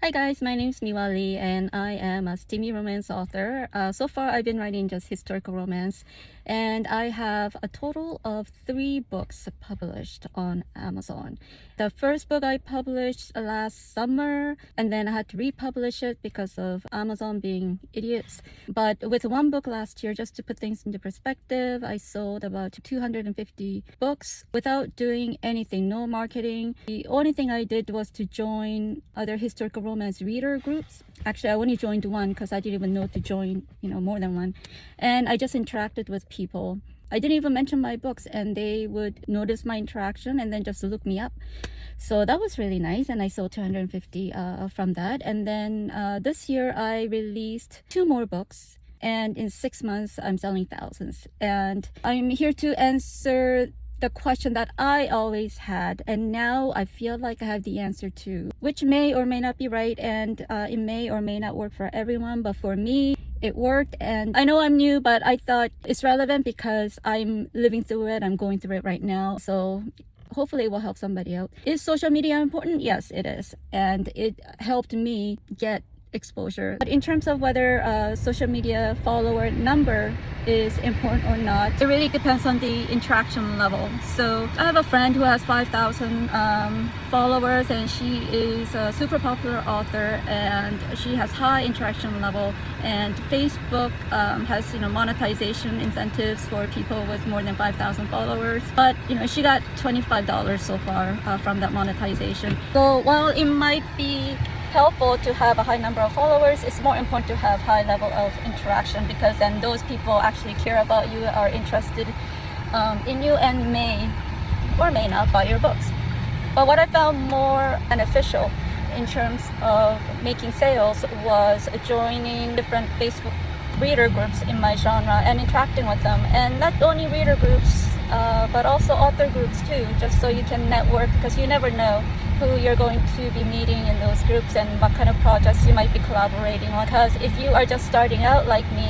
Hi guys, my name is Miwa Lee and I am a steamy romance author. So far I've been writing just historical romance, and I have a total of 3 books published on Amazon. The first book I published last summer, and then I had to republish it because of Amazon being idiots. But with one book last year, just to put things into perspective, I sold about 250 books without doing anything, no marketing. The only thing I did was to join other historical romance reader groups. Actually, I only joined one because I didn't even know to join, more than one. And I just interacted with people. I didn't even mention my books, and they would notice my interaction and then just look me up. So that was really nice, and I sold 250 from that. And then this year I released 2 more books, and in 6 months I'm selling thousands. And I'm here to answer the question that I always had, and now I feel like I have the answer to, which may or may not be right, and it may or may not work for everyone, but for me it worked. And I know I'm new, but I thought it's relevant because I'm living through it. I'm going through it right now, so hopefully it will help somebody out. Is social media important? Yes, it is, and it helped me get exposure. But in terms of whether social media follower number is important or not, it really depends on the interaction level. So I have a friend who has 5,000 followers, and she is a super popular author, and she has high interaction level, and Facebook has monetization incentives for people with more than 5,000 followers, but she got $25 so far from that monetization. So while it might be helpful to have a high number of followers, it's more important to have high level of interaction, because then those people actually care about you, are interested in you, and may or may not buy your books. But what I found more beneficial in terms of making sales was joining different Facebook reader groups in my genre and interacting with them, and not only reader groups but also author groups too, just so you can network, because you never know who you're going to be meeting in those groups and what kind of projects you might be collaborating on. Because if you are just starting out like me,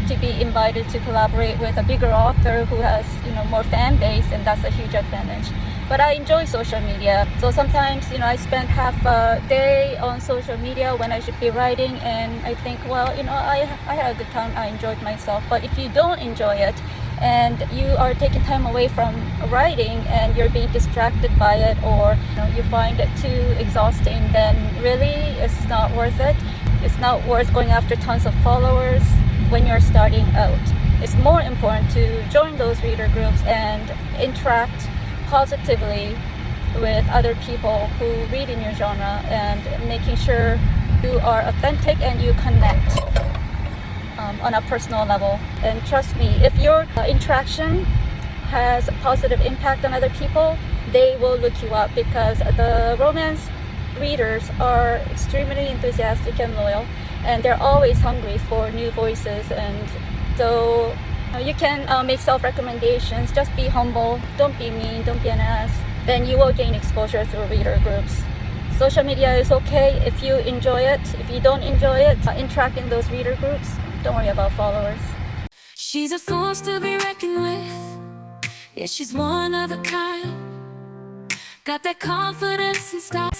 to be invited to collaborate with a bigger author who has more fan base, and that's a huge advantage. But I enjoy social media, so sometimes I spend half a day on social media when I should be writing, and I think, well, I had a good time, I enjoyed myself. But if you don't enjoy it, and you are taking time away from writing, and you're being distracted by it, or you find it too exhausting, then really it's not worth it. It's not worth going after tons of followers when you're starting out. It's more important to join those reader groups and interact positively with other people who read in your genre, and making sure you are authentic and you connect on a personal level. And trust me, if your interaction has a positive impact on other people, they will look you up, because the romance readers are extremely enthusiastic and loyal, and they're always hungry for new voices. And so you can make self-recommendations. Just be humble, don't be mean, don't be an ass. Then you will gain exposure through reader groups. Social media is okay if you enjoy it. If you don't enjoy it, interact in those reader groups. Don't worry about followers. She's a force to be reckoned with. Yeah, she's one of a kind. Got that confidence and style.